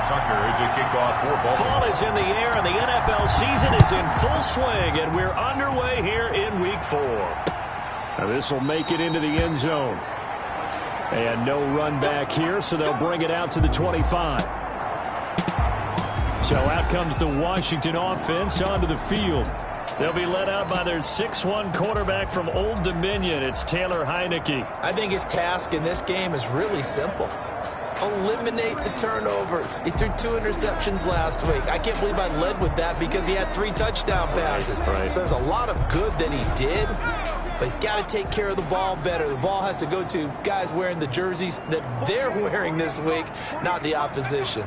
to kick off for Baltimore. Fall is in the air, and the NFL season is in full swing, and we're underway here in Week 4. Now this will make it into the end zone. And no run back here, so they'll bring it out to the 25. So out comes the Washington offense onto the field. They'll be led out by their 6'1" quarterback from Old Dominion. It's Taylor Heineke. I think his task in this game is really simple. Eliminate the turnovers. He threw 2 interceptions last week. I can't believe I led with that because he had 3 touchdown passes. Right. So there's a lot of good that he did, but he's got to take care of the ball better. The ball has to go to guys wearing the jerseys that they're wearing this week, not the opposition.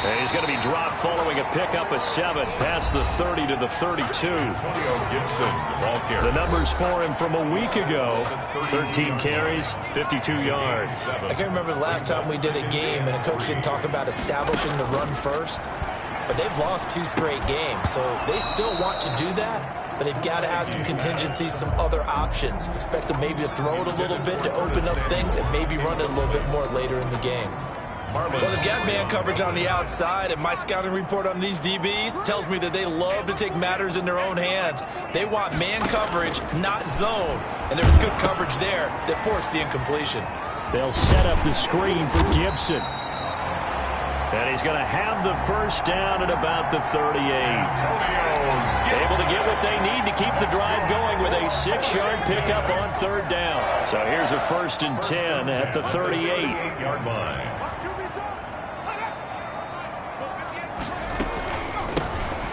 And he's going to be dropped following a pickup of 7 past the 30 to the 32. The numbers for him from a week ago: 13 carries, 52 yards. I can remember the last time we did a game and a coach didn't talk about establishing the run first, but they've lost 2 straight games, so they still want to do that, but they've got to have some contingencies, some other options. Expect them maybe to throw it a little bit to open up things and maybe run it a little bit more later in the game. Well, they've got man coverage on the outside, and my scouting report on these DBs tells me that they love to take matters in their own hands. They want man coverage, not zone, and there was good coverage there that forced the incompletion. They'll set up the screen for Gibson. And he's going to have the first down at about the 38. Able to get what they need to keep the drive going with a 6-yard pickup on 3rd down. So here's a 1st and 10 at the 38-yard line.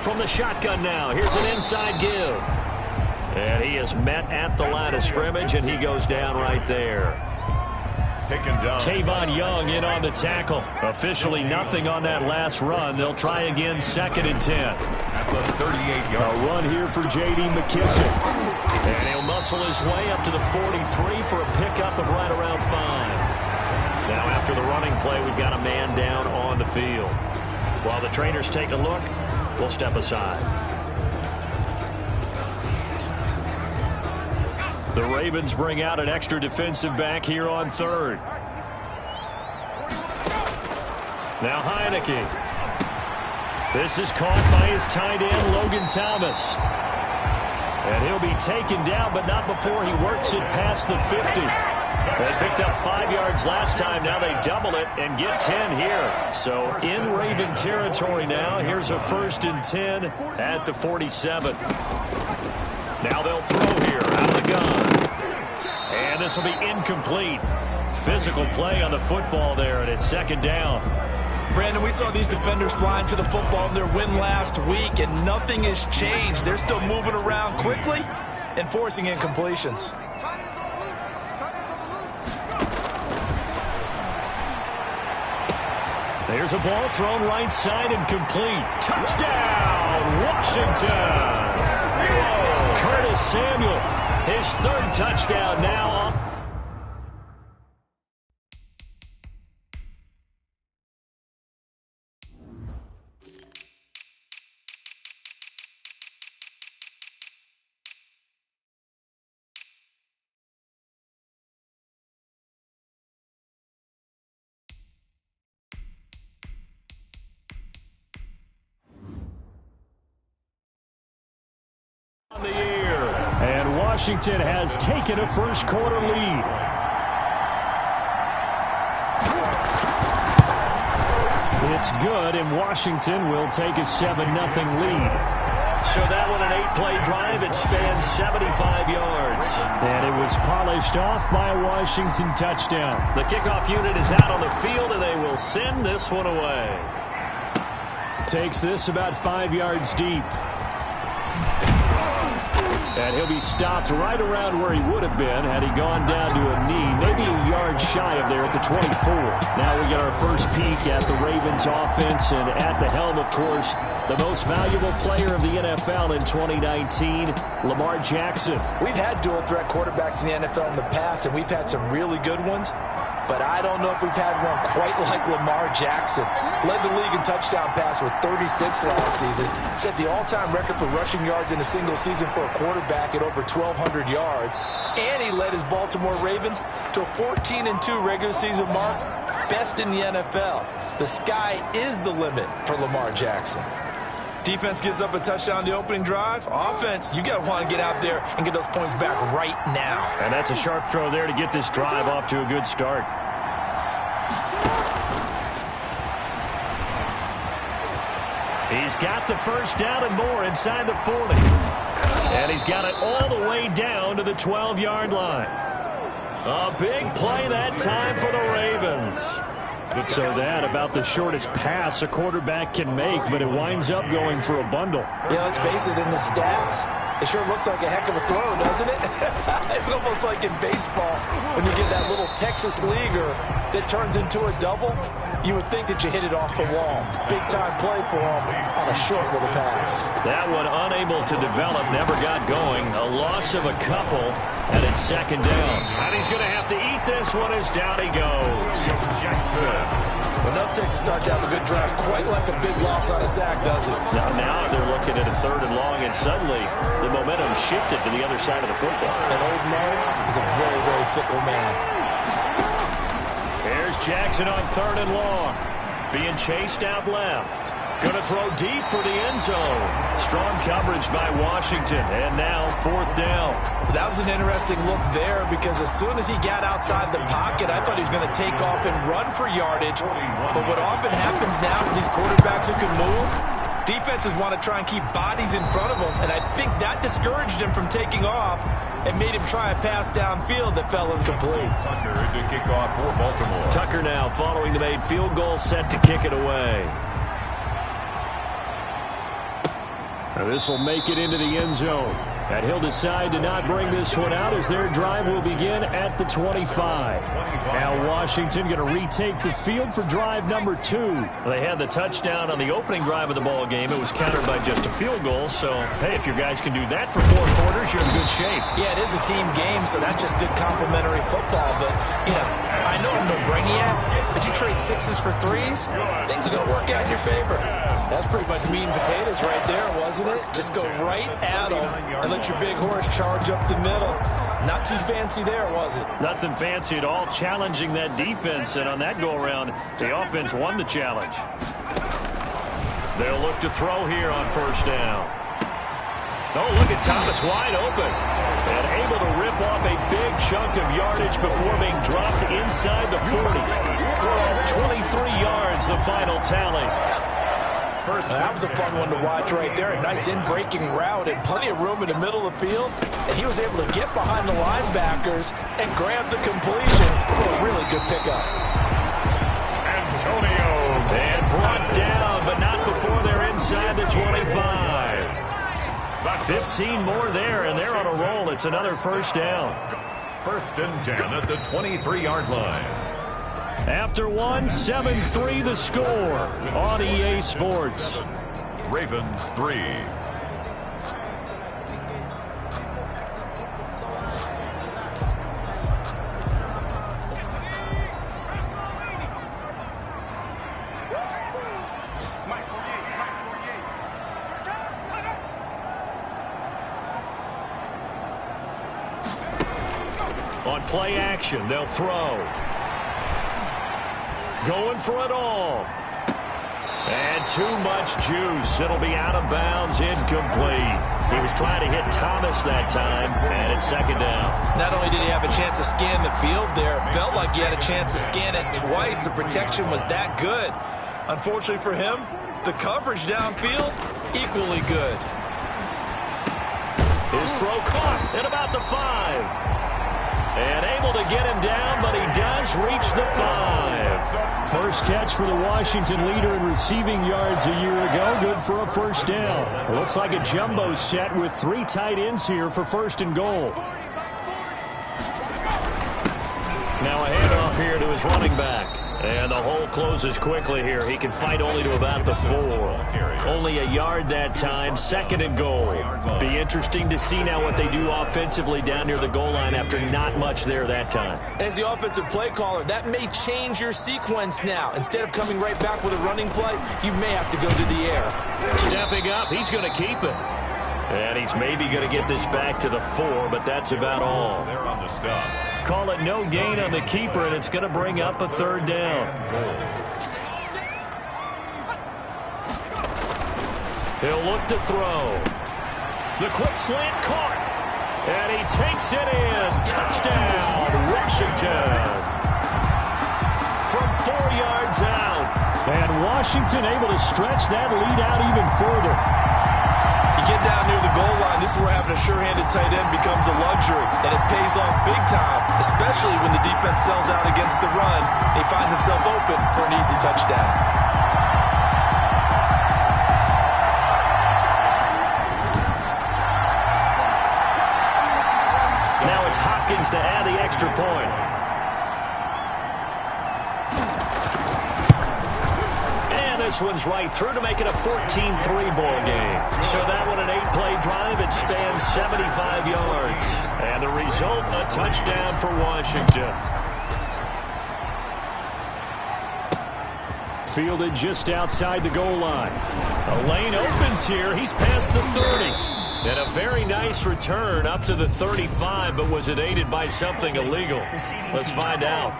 From the shotgun now, here's an inside give. And he is met at the line of scrimmage, and he goes down right there. Tavon Young in on the tackle. Officially nothing on that last run. They'll try again, 2nd and 10. At the 38-yard A run here for J.D. McKissick. And he'll muscle his way up to the 43 for a pickup of right around 5. Now after the running play, we've got a man down on the field. While the trainers take a look, we'll step aside. The Ravens bring out an extra defensive back here on 3rd. Now Heineke. This is caught by his tight end, Logan Thomas. And he'll be taken down, but not before he works it past the 50. They picked up 5 yards last time. Now they double it and get 10 here. So in Raven territory now. Here's a 1st and 10 at the 47. Now they'll throw here out of the gun. And this will be incomplete. Physical play on the football there, and it's 2nd down. Brandon, we saw these defenders flying to the football in their win last week, and nothing has changed. They're still moving around quickly and forcing incompletions. There's a ball thrown right side and complete. Touchdown, Washington! Curtis Samuel, his 3rd touchdown now. On the year. And Washington has taken a 1st quarter lead. It's good, and Washington will take a 7-0 lead. So that one, an 8-play drive. It spans 75 yards. And it was polished off by a Washington touchdown. The kickoff unit is out on the field, and they will send this one away. Takes this about 5 yards deep. And he'll be stopped right around where he would have been had he gone down to a knee, maybe a yard shy of there at the 24. Now we get our first peek at the Ravens offense, and at the helm, of course, the most valuable player of the NFL in 2019, Lamar Jackson. We've had dual-threat quarterbacks in the NFL in the past, and we've had some really good ones. but I don't know if we've had one quite like Lamar Jackson. Led the league in touchdown pass with 36 last season. Set the all-time record for rushing yards in a single season for a quarterback at over 1,200 yards. And he led his Baltimore Ravens to a 14-2 regular season mark, best in the NFL. The sky is the limit for Lamar Jackson. Defense gives up a touchdown on the opening drive. Offense, you got to want to get out there and get those points back right now. And that's a sharp throw there to get this drive off to a good start. He's got the first down and more inside the 40. And he's got it all the way down to the 12-yard line. A big play that time for the Ravens. So that about the shortest pass a quarterback can make, but it winds up going for a bundle. Yeah, let's face it, in the stats, it sure looks like a heck of a throw, doesn't it? It's almost like in baseball when you get that little Texas leaguer that turns into a double. You would think that you hit it off the wall. Big-time play for him on a short little pass. That one unable to develop, never got going. A loss of a couple, and it's second down. And he's going to have to eat this one as down he goes. Enough takes to start to have a good drive, quite like a big loss on a sack, does it? Now they're looking at a 3rd and long, and suddenly the momentum shifted to the other side of the football. And old Mo is a very, very fickle man. Here's Jackson on 3rd and long. Being chased out left. Going to throw deep for the end zone. Strong coverage by Washington. And now 4th down. That was an interesting look there because as soon as he got outside the pocket, I thought he was going to take off and run for yardage. But what often happens now with these quarterbacks who can move, defenses want to try and keep bodies in front of them. And I think that discouraged him from taking off and made him try a pass downfield that fell incomplete. Tucker to kick off for Baltimore. Tucker now following the made field goal, set to kick it away. Now this will make it into the end zone. And he'll decide to not bring this one out as their drive will begin at the 25. Now Washington going to retake the field for drive number 2. They had the touchdown on the opening drive of the ball game. It was countered by just a field goal. So, hey, if your guys can do that for 4 quarters, you're in good shape. Yeah, it is a team game, so that's just good complimentary football. But, you know, I know I'm no brainiac, but you trade 6s for 3s, things are going to work out in your favor. That's pretty much meat and potatoes right there, wasn't it? Just go right at them and let your big horse charge up the middle. Not too fancy there, was it? Nothing fancy at all, challenging that defense. And on that go-around, the offense won the challenge. They'll look to throw here on 1st down. Oh, look at Thomas wide open. And able to rip off a big chunk of yardage before being dropped inside the 40. 23 yards, the final tally. That was a fun one to watch right there. A nice in-breaking route and plenty of room in the middle of the field. And he was able to get behind the linebackers and grab the completion for a really good pickup. Antonio. And brought down, but not before they're inside the 25. 15 more there, and they're on a roll. It's another 1st down. 1st and 10 at the 23-yard line. After one, 7-3 the score on EA Sports. Ravens 3. On play action, they'll throw. Going for it all. And too much juice. It'll be out of bounds, incomplete. He was trying to hit Thomas that time, and it's 2nd down. Not only did he have a chance to scan the field there, it felt like he had a chance to scan it twice. The protection was that good. Unfortunately for him, the coverage downfield, equally good. His throw caught at about the 5. And able to get him down, but he does reach the 5. First catch for the Washington leader in receiving yards a year ago. Good for a 1st down. It looks like a jumbo set with 3 tight ends here for 1st and goal. Now a handoff here to his running back. And the hole closes quickly here. He can fight only to about the 4. Only a yard that time, 2nd and goal. Be interesting to see now what they do offensively down near the goal line after not much there that time. As the offensive play caller, that may change your sequence now. Instead of coming right back with a running play, you may have to go to the air. Stepping up, he's going to keep it. And he's maybe going to get this back to the 4, but that's about all. They're on the stop. Call it no gain on the keeper, and it's going to bring up a 3rd down. He'll look to throw. The quick slant caught. And he takes it in. Touchdown, Washington. From 4 yards out. And Washington able to stretch that lead out even further. You get down near the goal line, this is where having a sure-handed tight end becomes a luxury, and it pays off big time, especially when the defense sells out against the run. He finds himself open for an easy touchdown. Now it's Hopkins to add the extra point. This one's right through to make it a 14-3 ball game. So that one an 8-play drive. It spans 75 yards. And the result, a touchdown for Washington. Fielded just outside the goal line. A lane opens here. He's past the 30. And a very nice return up to the 35, but was it aided by something illegal? Let's find out.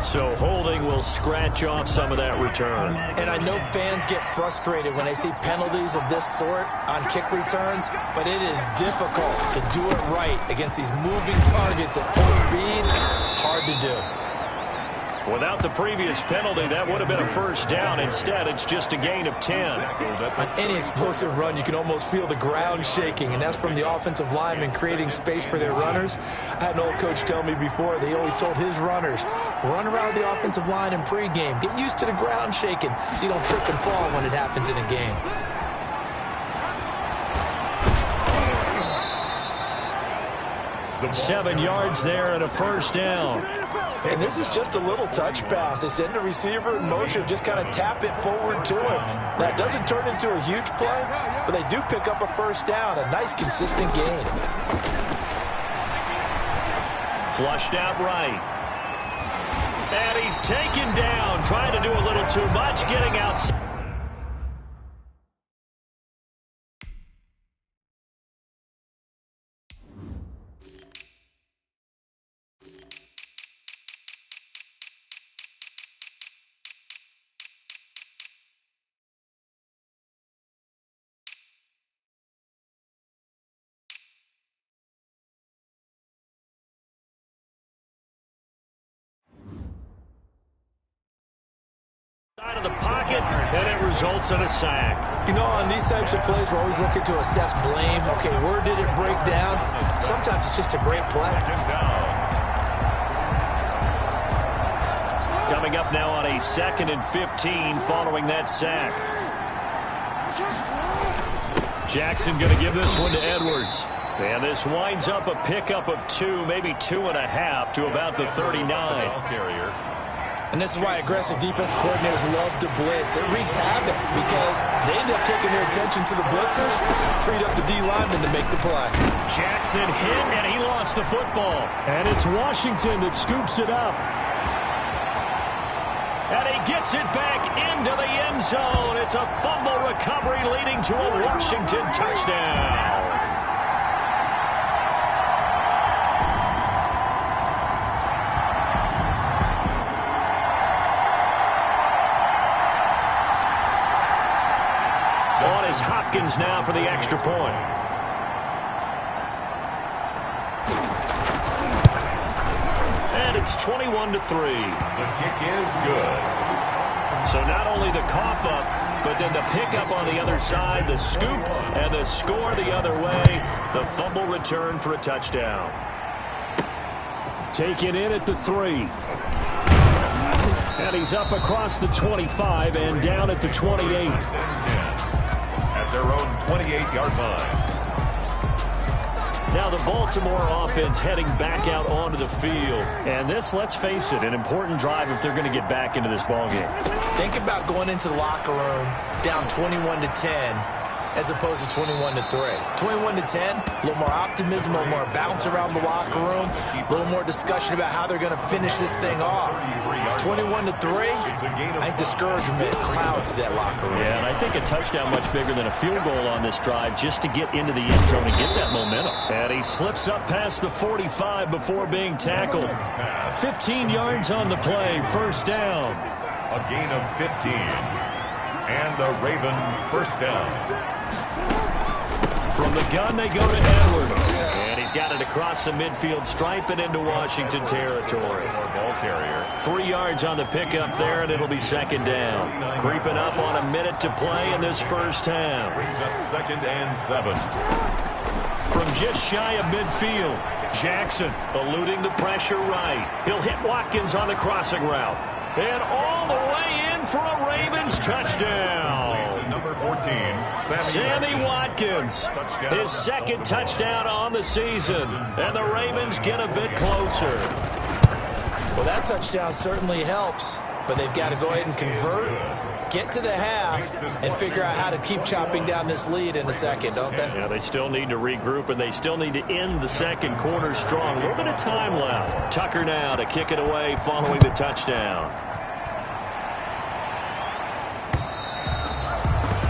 So holding will scratch off some of that return. And I know fans get frustrated when they see penalties of this sort on kick returns, but it is difficult to do it right against these moving targets at full speed. Hard to do. Without the previous penalty, that would have been a 1st down. Instead, it's just a gain of 10. On any explosive run, you can almost feel the ground shaking, and that's from the offensive linemen creating space for their runners. I had an old coach tell me before, they always told his runners, run around the offensive line in pregame. Get used to the ground shaking so you don't trip and fall when it happens in a game. The 7 yards there and a 1st down. And this is just a little touch pass. They send the receiver in motion, just kind of tap it forward to him. Now, it doesn't turn into a huge play, but they do pick up a 1st down, a nice, consistent gain. Flushed out right. And he's taken down, trying to do a little too much, getting outside. Out of the pocket, and it results in a sack. You know, on these types of plays, we're always looking to assess blame. Okay, where did it break down? Sometimes it's just a great play. Coming up now on a 2nd and 15 following that sack. Jackson going to give this one to Edwards. And this winds up a pickup of 2, maybe 2.5 to about the 39. And this is why aggressive defense coordinators love to blitz. It wreaks havoc because they end up taking their attention to the blitzers, freed up the D lineman to make the play. Jackson hit, and he lost the football. And it's Washington that scoops it up. And he gets it back into the end zone. It's a fumble recovery leading to a Washington touchdown. On is Hopkins now for the extra point. And it's 21-3. The kick is good. So not only the cough up, but then the pickup on the other side, the scoop, and the score the other way. The fumble return for a touchdown. Taken in at the 3. And he's up across the 25 and down at the 28. At their own 28-yard line. Now the Baltimore offense heading back out onto the field. And this, let's face it, an important drive if they're going to get back into this ballgame. Think about going into the locker room down 21-10 as opposed to 21-3. 21-10, a little more optimism, a little more bounce around the locker room, a little more discussion about how they're going to finish this thing off. 21-3, I think discouragement clouds that locker room. Yeah, and I think a touchdown much bigger than a field goal on this drive just to get into the end zone and get that momentum. And he slips up past the 45 before being tackled. 15 yards on the play, first down. A gain of 15. And the Ravens first down. From the gun, they go to Edwards. And he's got it across the midfield stripe and into Washington territory. Ball carrier. 3 yards on the pickup there, and it'll be second down. Creeping up on a minute to play in this first half. Brings up 2nd and 7. From just shy of midfield, Jackson eluding the pressure right. He'll hit Watkins on the crossing route. And all the way in for a Ravens touchdown. Number 14, Sammy Watkins, his second touchdown on the season. And the Ravens get a bit closer. Well, that touchdown certainly helps, but they've got to go ahead and convert, get to the half, and figure out how to keep chopping down this lead in a second, don't they? Yeah, they still need to regroup, and they still need to end the second quarter strong. A little bit of time left. Tucker now to kick it away following the touchdown.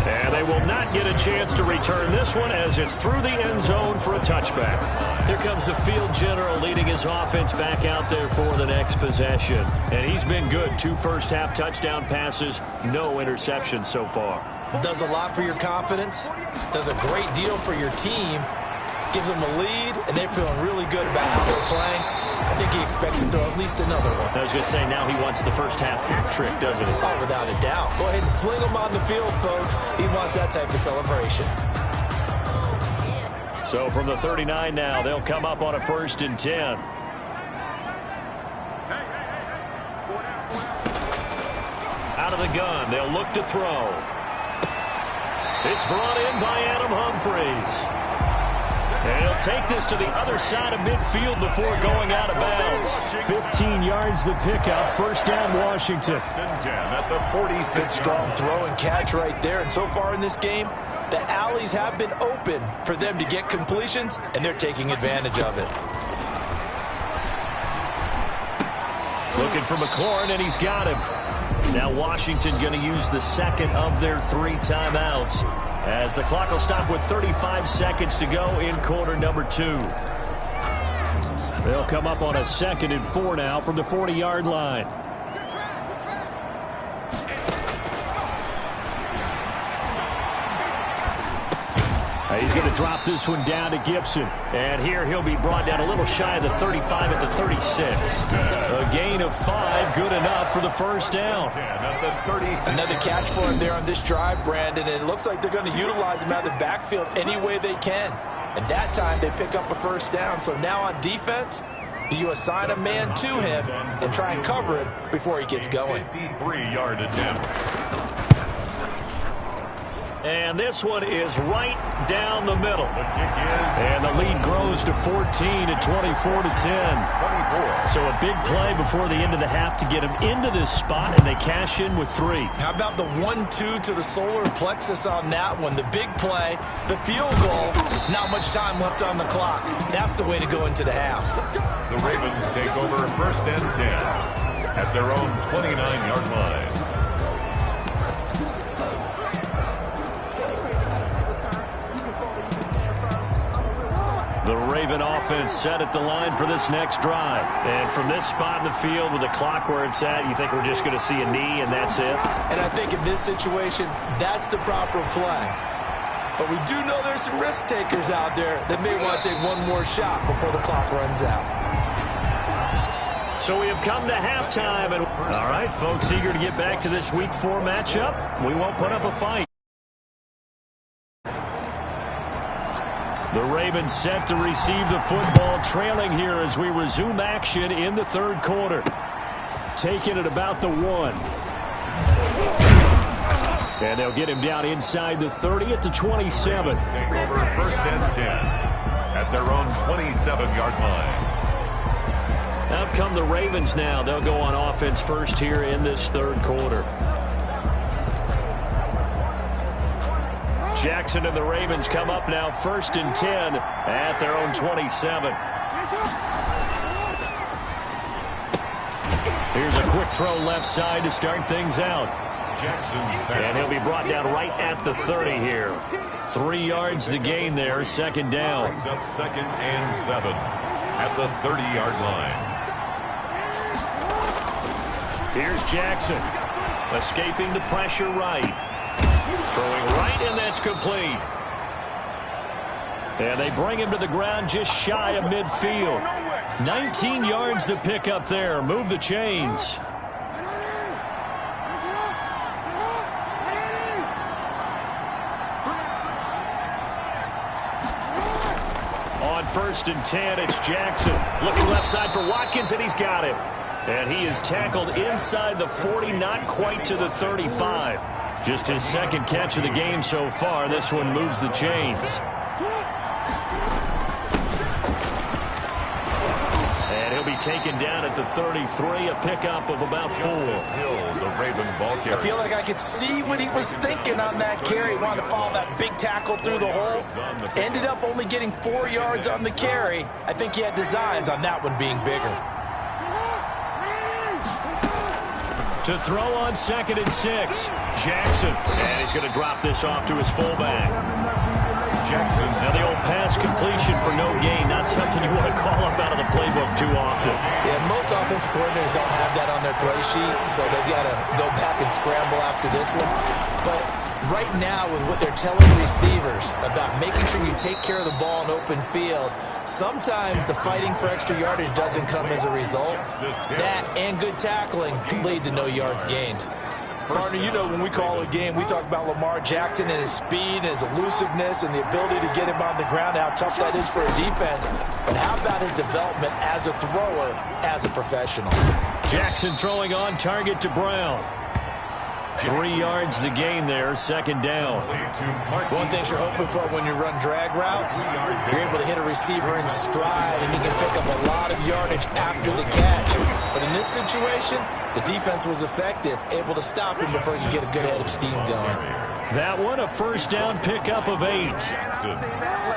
And they will not get a chance to return this one as it's through the end zone for a touchback. Here comes the field general leading his offense back out there for the next possession. And he's been good. 2 first-half touchdown passes, no interceptions so far. Does a lot for your confidence, does a great deal for your team, gives them a lead, and they're feeling really good about how they're playing. I think he expects to throw at least another one. I was going to say, now he wants the first half hat trick, doesn't he? Oh, without a doubt. Go ahead and fling him on the field, folks. He wants that type of celebration. So from the 39 now, they'll come up on a 1st and 10. Out of the gun, they'll look to throw. It's brought in by Adam Humphries. And he'll take this to the other side of midfield before going out of bounds. 15 yards the pickup. First down, Washington. At the 46. Good strong throw and catch right there. And so far in this game, the alleys have been open for them to get completions, and they're taking advantage of it. Looking for McLaurin, and he's got him. Now Washington going to use the second of their 3 timeouts, as the clock will stop with 35 seconds to go in quarter number 2. They'll come up on a 2nd and 4 now from the 40-yard line. He's going to drop this one down to Gibson. And here he'll be brought down a little shy of the 35 at the 36. A gain of 5, good enough for the first down. Another catch for him there on this drive, Brandon. And it looks like they're going to utilize him out of the backfield any way they can. And that time they pick up a first down. So now on defense, do you assign a man to him and try and cover it before he gets going? 53-yard attempt. And this one is right down the middle. And the lead grows to 14 at 24-10. So a big play before the end of the half to get him into this spot, and they cash in with 3. How about the 1-2 to the solar plexus on that one? The big play, the field goal, not much time left on the clock. That's the way to go into the half. The Ravens take over 1st and 10 at their own 29-yard line. The Raven offense set at the line for this next drive. And from this spot in the field with the clock where it's at, you think we're just going to see a knee and that's it? And I think in this situation, that's the proper play. But we do know there's some risk takers out there that may want to take one more shot before the clock runs out. So we have come to halftime. And all right, folks, eager to get back to this Week 4 matchup. We won't put up a fight. The Ravens set to receive the football, trailing here as we resume action in the 3rd quarter. Taking it about the 1. And they'll get him down inside the 30 at the 27. Take over 1st and 10. at their own 27-yard line. Out come the Ravens now. They'll go on offense first here in this third quarter. Jackson and the Ravens come up now 1st and 10 at their own 27. Here's a quick throw left side to start things out. And he'll be brought down right at the 30 here. 3 yards the gain there, second down. Brings up 2nd and 7 at the 30-yard line. Here's Jackson, escaping the pressure right. Throwing right, and that's complete. And they bring him to the ground just shy of midfield. 19 yards to pick up there. Move the chains. On 1st and 10, it's Jackson. Looking left side for Watkins, and he's got it. And he is tackled inside the 40, not quite to the 35. Just his second catch of the game so far. This one moves the chains. And he'll be taken down at the 33, a pickup of about 4. Hill, the Raven ball carrier. I feel like I could see what he was thinking on that carry. He wanted to follow that big tackle through the hole. Ended up only getting 4 yards on the carry. I think he had designs on that one being bigger. To throw on 2nd and 6. Jackson. And he's going to drop this off to his fullback. Jackson. Now the old pass completion for no gain. Not something you want to call up out of the playbook too often. Yeah, most offensive coordinators don't have that on their play sheet, so they've got to go back and scramble after this one. But right now, with what they're telling receivers about making sure you take care of the ball in open field, sometimes the fighting for extra yardage doesn't come as a result. That and good tackling can lead to no yards gained. Partner, you know when we call a game, we talk about Lamar Jackson and his speed and his elusiveness and the ability to get him on the ground, how tough that is for a defense. But how about his development as a thrower, as a professional? Jackson throwing on target to Brown. 3 yards the gain there, second down. One thing you're hoping for when you run drag routes, you're able to hit a receiver in stride and you can pick up a lot of yardage after the catch. But in this situation, the defense was effective, able to stop him before he could get a good head of steam going. That one, a first down pickup of 8.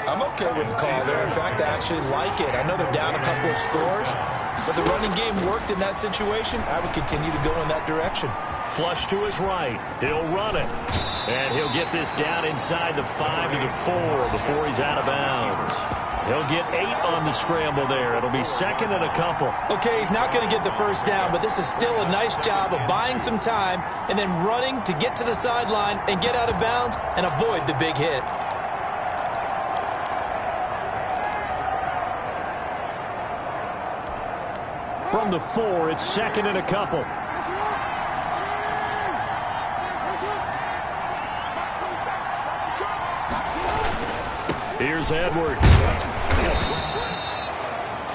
I'm okay with the call there. In fact, I actually like it. I know they're down a couple of scores, but the running game worked in that situation. I would continue to go in that direction. Flush to his right. He'll run it. And he'll get this down inside the 5 to the 4 before he's out of bounds. He'll get 8 on the scramble there. It'll be second and a couple. Okay, he's not going to get the first down, but this is still a nice job of buying some time and then running to get to the sideline and get out of bounds and avoid the big hit. From the 4, it's second and a couple. Here's Edwards.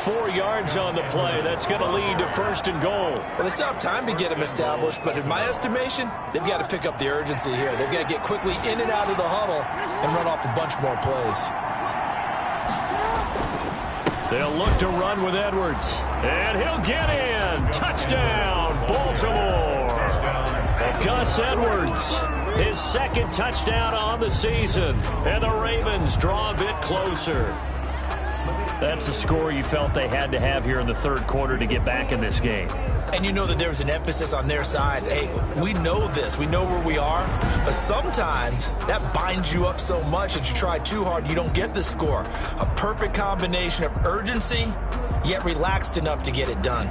4 yards on the play. That's going to lead to first and goal. Well, they still have time to get him established, but in my estimation, they've got to pick up the urgency here. They've got to get quickly in and out of the huddle and run off a bunch more plays. They'll look to run with Edwards. And he'll get in. Touchdown, Baltimore. Gus Edwards, his second touchdown on the season. And the Ravens draw a bit closer. That's a score you felt they had to have here in the third quarter to get back in this game. And you know that there was an emphasis on their side. Hey, we know this. We know where we are. But sometimes that binds you up so much that you try too hard, you don't get the score. A perfect combination of urgency, yet relaxed enough to get it done.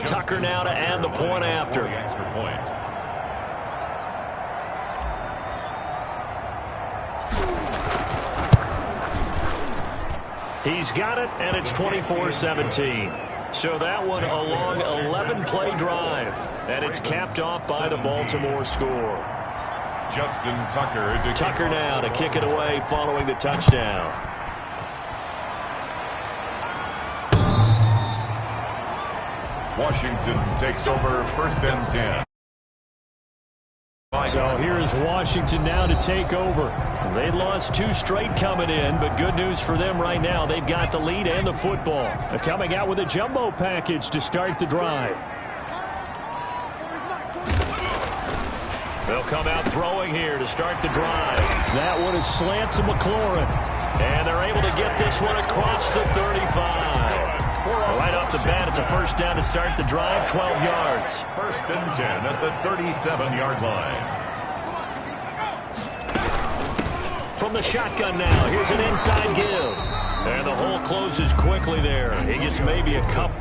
Tucker now to add the point after. Extra point. He's got it, and it's 24-17. So that one a long 11-play drive, and it's capped off by the Baltimore score. Justin Tucker. Tucker now to kick it away following the touchdown. Washington takes over 1st and 10. So here's Washington now to take over. They lost 2 straight coming in, but good news for them right now. They've got the lead and the football. They're coming out with a jumbo package to start the drive. They'll come out throwing here to start the drive. That one is slant to McLaurin. And they're able to get this one across the 35. Right off the bat, it's a first down to start the drive, 12 yards. 1st and 10 at the 37-yard line. From the shotgun now, here's an inside give. And the hole closes quickly there. He gets maybe a couple.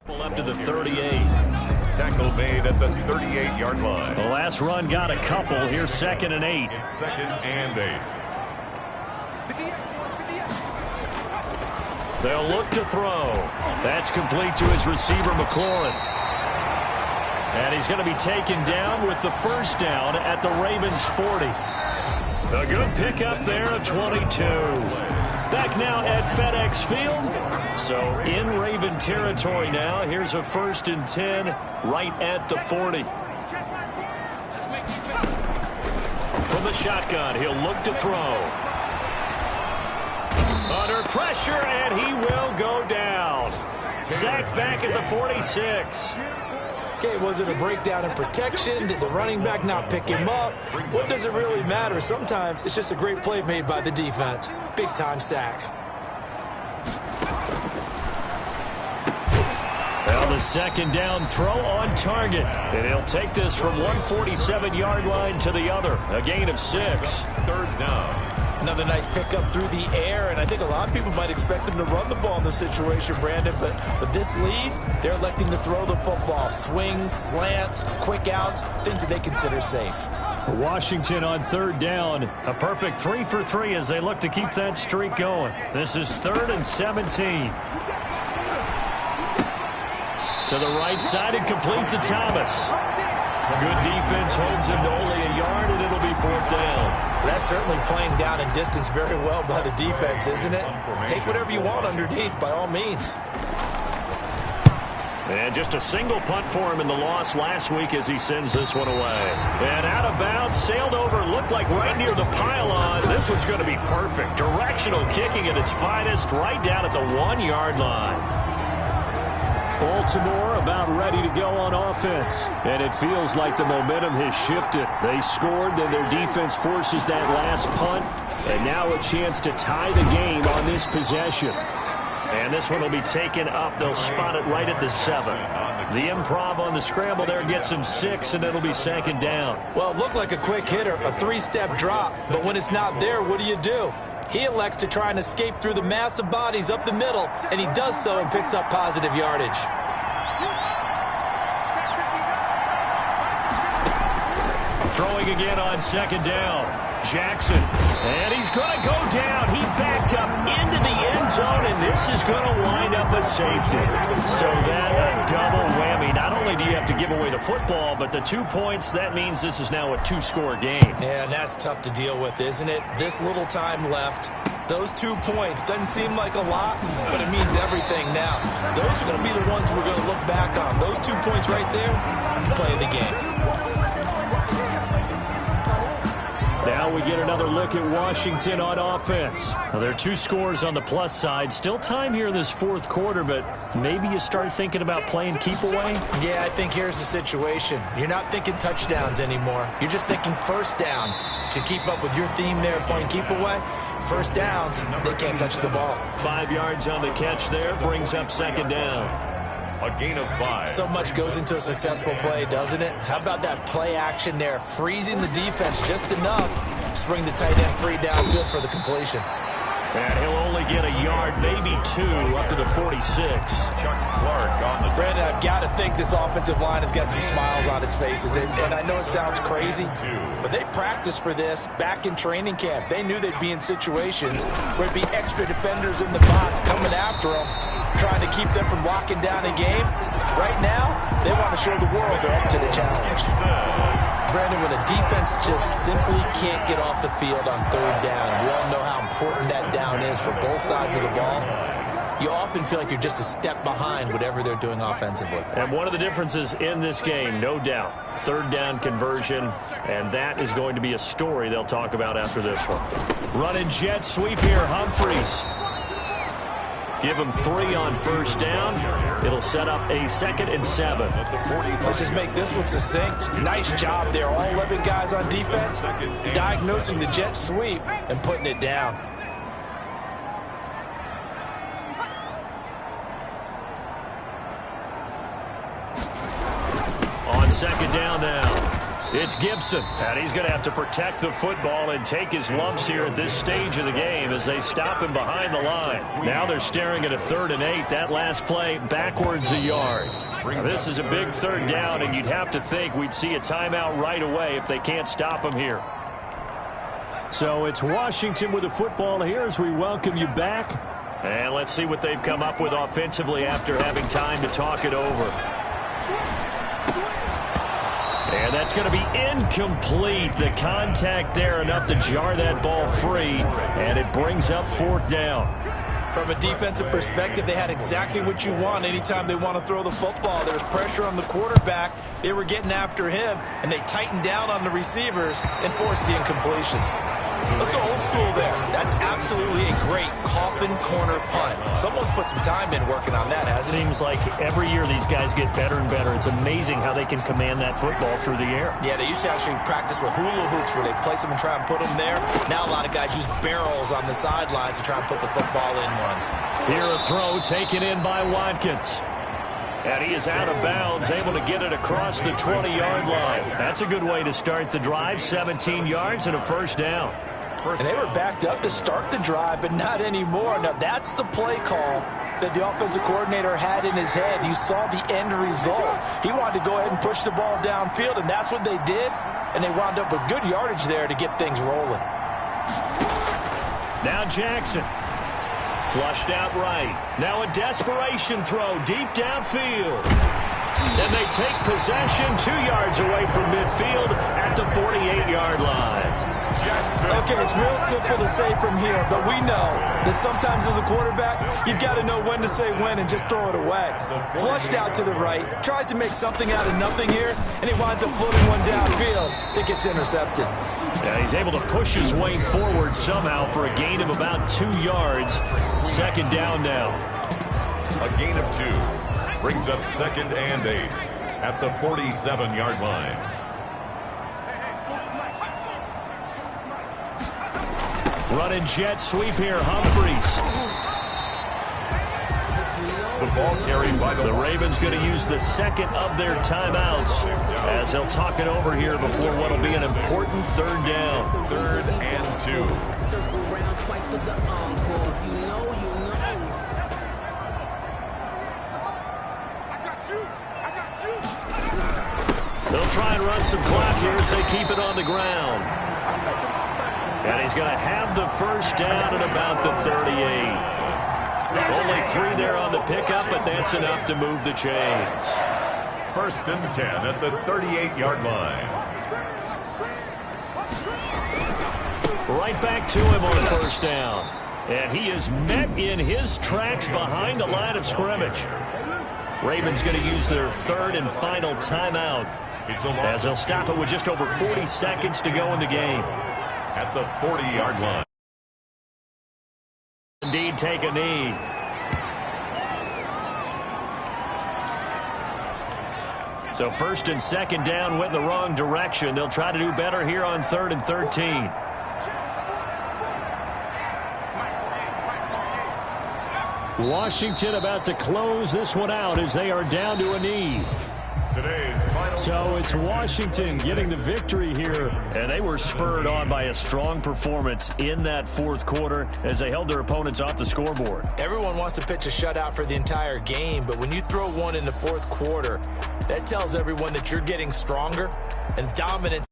Up to the 38. Tackle made at the 38-yard line. The last run got a couple. Here's 2nd and 8. It's 2nd and 8. They'll look to throw. That's complete to his receiver, McLaurin. And he's going to be taken down with the first down at the Ravens' 40. A good pickup there of 22. Back now at FedEx Field. So in Raven territory now. Here's a 1st and 10 right at the 40. From the shotgun, he'll look to throw. Under pressure, and he will go down. Sacked back at the 46. Okay, was it a breakdown in protection? Did the running back not pick him up? What does it really matter? Sometimes it's just a great play made by the defense. Big-time sack. Well, the 2nd down throw on target. And he'll take this from 147-yard line to the other. A gain of 6. 3rd down. Another nice pickup through the air, and I think a lot of people might expect him to run the ball in this situation, Brandon, but with this lead, they're electing to throw the football. Swings, slants, quick outs, things that they consider safe. Washington on 3rd down. A perfect 3 for 3 as they look to keep that streak going. This is 3rd and 17. To the right side and complete to Thomas. Good defense holds him to only a yard, and it'll be 4th down. That's certainly playing down in distance very well by the defense, isn't it? Take whatever you want underneath, by all means. And just a single punt for him in the loss last week as he sends this one away. And out of bounds, sailed over, looked like right near the pylon. This one's going to be perfect. Directional kicking at its finest, right down at the 1-yard line. Baltimore about ready to go on offense. And it feels like the momentum has shifted. They scored, then their defense forces that last punt. And now a chance to tie the game on this possession. And this one will be taken up. They'll spot it right at the 7. The improv on the scramble there gets him 6, and it'll be 2nd down. Well, it looked like a quick hitter, a 3-step drop. But when it's not there, what do? He elects to try and escape through the mass of bodies up the middle, and he does so and picks up positive yardage. Throwing again on 2nd down. Jackson. And he's going to go down. He backed up into the end zone, and this is going to wind up a safety. So that a double whammy. Not only do you have to give away the football, but the 2 points, that means this is now a 2-score game. Yeah, and that's tough to deal with, isn't it? This little time left. Those 2 points doesn't seem like a lot, but it means everything now. Those are going to be the ones we're going to look back on. Those 2 points right there, play of the game. Now we get another look at Washington on offense. Now, there are 2 scores on the plus side. Still time here in this 4th quarter, but maybe you start thinking about playing keep away? Yeah, I think here's the situation. You're not thinking touchdowns anymore. You're just thinking first downs. To keep up with your theme there, playing keep away, first downs, they can't touch the ball. 5 yards on the catch there, brings up 2nd down. A gain of 5. So much goes into a successful play, doesn't it? How about that play action there, freezing the defense just enough to bring the tight end free downfield for the completion. And he'll only get a yard, maybe 2, up to the 46. Chuck Clark on the... Brandon, I've got to think this offensive line has got some smiles on its faces. And I know it sounds crazy, but they practiced for this back in training camp. They knew they'd be in situations where it'd be extra defenders in the box coming after them, trying to keep them from locking down a game. Right now, they want to show the world they're up to the challenge. Brandon, when a defense just simply can't get off the field on third down, we all know how important that down is for both sides of the ball. You often feel like you're just a step behind whatever they're doing offensively. And one of the differences in this game, no doubt, third down conversion, and that is going to be a story they'll talk about after this one. Running jet sweep here, Humphries. Give him 3 on first down. It'll set up a 2nd and 7. Let's just make this one succinct. Nice job there. All 11 guys on defense diagnosing the jet sweep and putting it down. On 2nd down now. It's Gibson, and he's going to have to protect the football and take his lumps here at this stage of the game as they stop him behind the line. Now they're staring at a 3rd and 8. That last play, backwards a yard. Now, this is a big 3rd down, and you'd have to think we'd see a timeout right away if they can't stop him here. So it's Washington with the football here as we welcome you back. And let's see what they've come up with offensively after having time to talk it over. And that's going to be incomplete. The contact there enough to jar that ball free, and it brings up 4th down. From a defensive perspective, they had exactly what you want anytime they want to throw the football. There was pressure on the quarterback. They were getting after him, and they tightened down on the receivers and forced the incompletion. Let's go old school there. That's absolutely a great coffin corner punt. Someone's put some time in working on that, hasn't it? Seems like every year these guys get better and better. It's amazing how they can command that football through the air. Yeah, they used to actually practice with hula hoops where they place them and try and put them there. Now a lot of guys use barrels on the sidelines to try and put the football in one. Here a throw taken in by Watkins. And he is out of bounds, able to get it across the 20-yard line. That's a good way to start the drive, 17 yards and a 1st down. And they were backed up to start the drive, but not anymore. Now, that's the play call that the offensive coordinator had in his head. You saw the end result. He wanted to go ahead and push the ball downfield, and that's what they did. And they wound up with good yardage there to get things rolling. Now Jackson. Flushed out right. Now a desperation throw deep downfield. And they take possession 2 yards away from midfield at the 48-yard line. Okay, it's real simple to say from here, but we know that sometimes as a quarterback, you've got to know when to say when and just throw it away. Flushed out to the right, tries to make something out of nothing here, and he winds up floating one downfield that gets intercepted. Yeah, he's able to push his way forward somehow for a gain of about 2 yards. 2nd down now. A gain of 2 brings up 2nd and 8 at the 47-yard line. Running jet sweep here, Humphries. The ball carried by the Ravens going to use the 2nd of their timeouts as they'll talk it over here before what will be an important 3rd down. 3rd and 2. They'll try and run some clock here as they keep it on the ground. And he's going to have the 1st down at about the 38. Only 3 there on the pickup, but that's enough to move the chains. 1st and 10 at the 38-yard line. Right back to him on 1st down. And he is met in his tracks behind the line of scrimmage. Ravens going to use their 3rd and final timeout as they'll stop it with just over 40 seconds to go in the game. At the 40-yard line. Indeed, take a knee. So 1st and 2nd down went in the wrong direction. They'll try to do better here on 3rd and 13. Washington about to close this one out as they are down to a knee. So it's Washington getting the victory here. And they were spurred on by a strong performance in that fourth quarter as they held their opponents off the scoreboard. Everyone wants to pitch a shutout for the entire game, but when you throw one in the fourth quarter, that tells everyone that you're getting stronger and dominant.